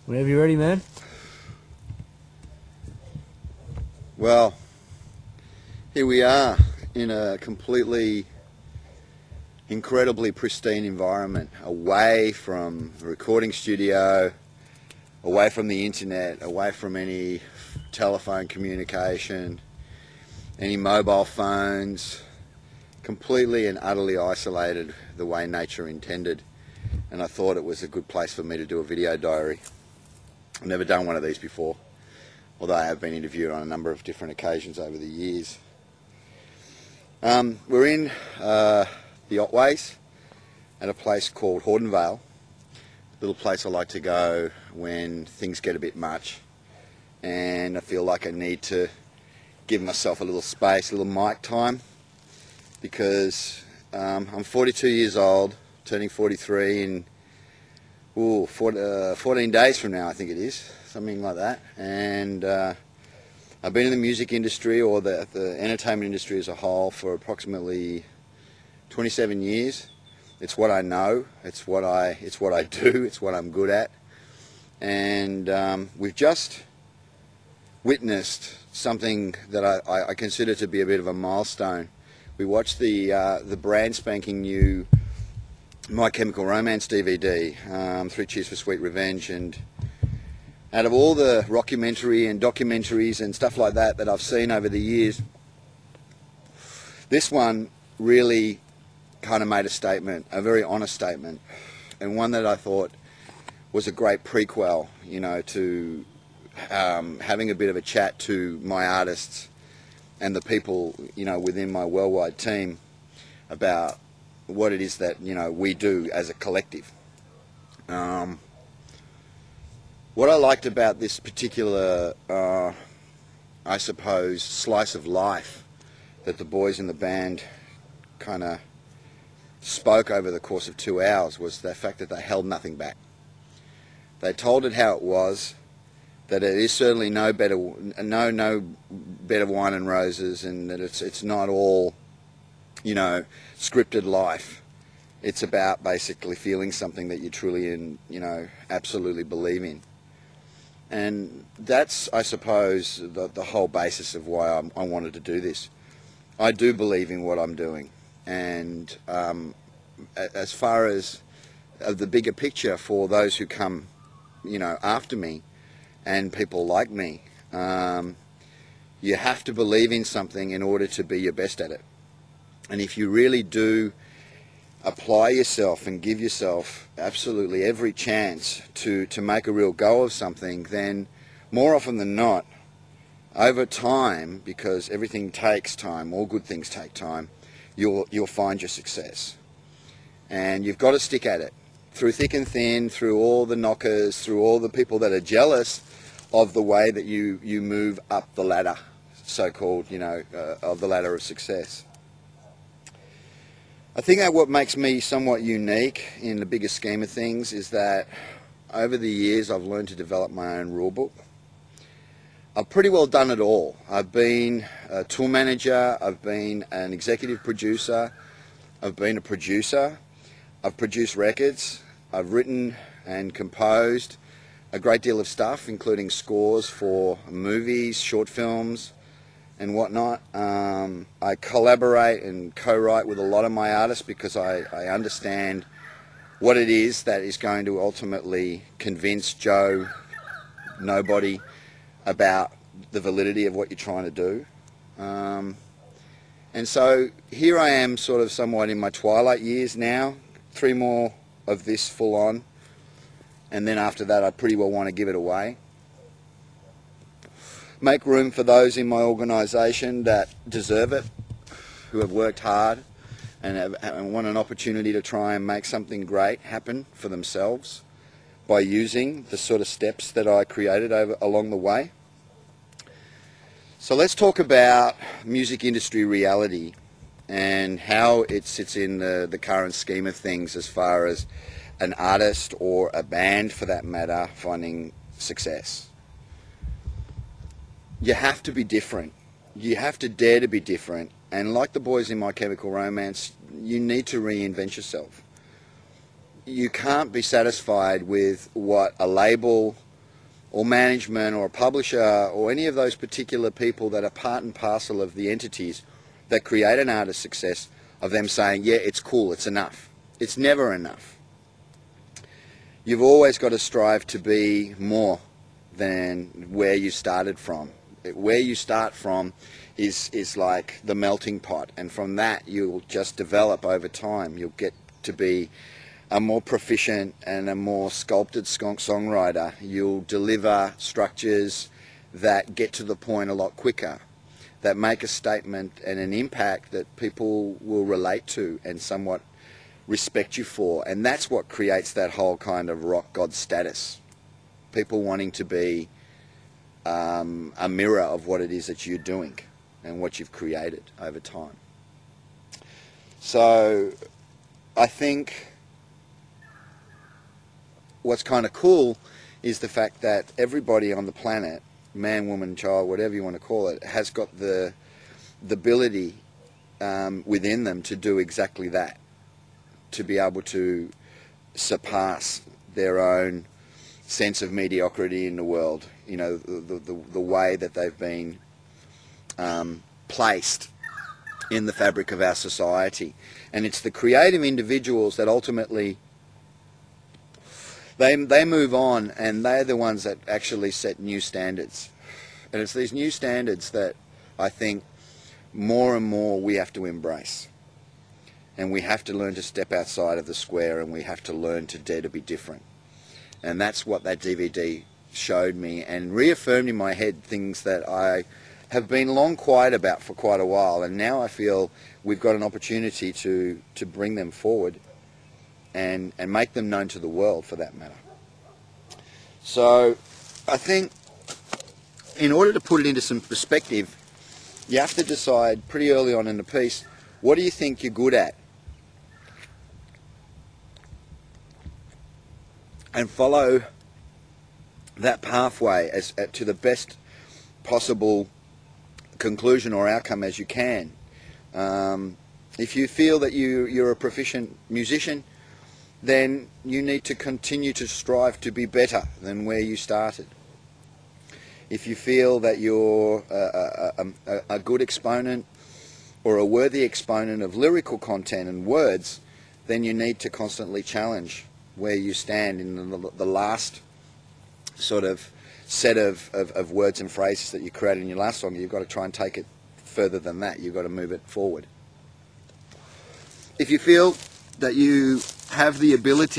Whenever you're ready, man. Well, here we are in a completely incredibly pristine environment, away from the recording studio, away from the internet, away from any telephone communication, any mobile phones, completely and utterly isolated the way nature intended. And I thought it was a good place for me to do a video diary. I've never done one of these before, although I have been interviewed on a number of different occasions over the years. We're in the Otways at a place called Hordenvale, a little place I like to go when things get a bit much and I feel like I need to give myself a little space, a little mic time, because I'm 42 years old, turning 43 in 14 days from now, I think it is, something like that. And I've been in the music industry, or the entertainment industry as a whole, for approximately 27 years. It's what I know, it's what I do, it's what I'm good at. And we've just witnessed something that I consider to be a bit of a milestone. We watched the brand spanking new My Chemical Romance DVD, 3 Cheers for Sweet Revenge, and out of all the rockumentary and documentaries and stuff like that that I've seen over the years, this one really kind of made a statement, a very honest statement, and one that I thought was a great prequel, you know, to having a bit of a chat to my artists and the people, you know, within my worldwide team about what it is that, you know, we do as a collective. What I liked about this particular, I suppose, slice of life that the boys in the band kind of spoke over the course of 2 hours was the fact that they held nothing back. They told it how it was, that it is certainly no bed of wine and roses, and that it's not all, you know, scripted life. It's about basically feeling something that you truly and, you know, absolutely believe in. And that's, I suppose, the whole basis of why I wanted to do this. I do believe in what I'm doing, and as far as the bigger picture for those who come, you know, after me and people like me, you have to believe in something in order to be your best at it. And if you really do apply yourself and give yourself absolutely every chance to make a real go of something, then more often than not, over time, because everything takes time, all good things take time, you'll find your success. And you've got to stick at it, through thick and thin, through all the knockers, through all the people that are jealous of the way that you move up the ladder, so-called, you know, of the ladder of success. I think that what makes me somewhat unique in the bigger scheme of things is that over the years I've learned to develop my own rule book. I've pretty well done it all. I've been a tour manager, I've been an executive producer, I've been a producer, I've produced records, I've written and composed a great deal of stuff, including scores for movies, short films and whatnot. I collaborate and co-write with a lot of my artists because I understand what it is that is going to ultimately convince Joe Nobody about the validity of what you're trying to do. And so here I am, sort of somewhat in my twilight years now, 3 more of this full on, and then after that I pretty well want to give it away. Make room for those in my organisation that deserve it, who have worked hard and want an opportunity to try and make something great happen for themselves by using the sort of steps that I created along the way. So let's talk about music industry reality and how it sits in the current scheme of things as far as an artist, or a band for that matter, finding success. You have to be different. You have to dare to be different. And like the boys in My Chemical Romance, you need to reinvent yourself. You can't be satisfied with what a label or management or a publisher or any of those particular people that are part and parcel of the entities that create an artist's success, of them saying, yeah, it's cool, it's enough. It's never enough. You've always got to strive to be more than where you started from. Where you start from is like the melting pot, and from that you'll just develop over time. You'll get to be a more proficient and a more sculpted songwriter. You'll deliver structures that get to the point a lot quicker, that make a statement and an impact that people will relate to and somewhat respect you for. And that's what creates that whole kind of rock god status. People wanting to be a mirror of what it is that you're doing and what you've created over time. So I think what's kind of cool is the fact that everybody on the planet, man, woman, child, whatever you want to call it, has got the ability within them to do exactly that, to be able to surpass their own sense of mediocrity in the world, you know, the way that they've been placed in the fabric of our society. And it's the creative individuals that ultimately they move on, and they're the ones that actually set new standards. And it's these new standards that I think more and more we have to embrace. And we have to learn to step outside of the square, and we have to learn to dare to be different. And that's what that DVD showed me, and reaffirmed in my head things that I have been long quiet about for quite a while. And now I feel we've got an opportunity to bring them forward and make them known to the world, for that matter. So I think in order to put it into some perspective, you have to decide pretty early on in the piece, what do you think you're good at? And follow that pathway to the best possible conclusion or outcome as you can. If you feel that you're a proficient musician, then you need to continue to strive to be better than where you started. If you feel that you're a good exponent or a worthy exponent of lyrical content and words, then you need to constantly challenge where you stand in the last sort of set of words and phrases that you created in your last song. You've got to try and take it further than that. You've got to move it forward. If you feel that you have the ability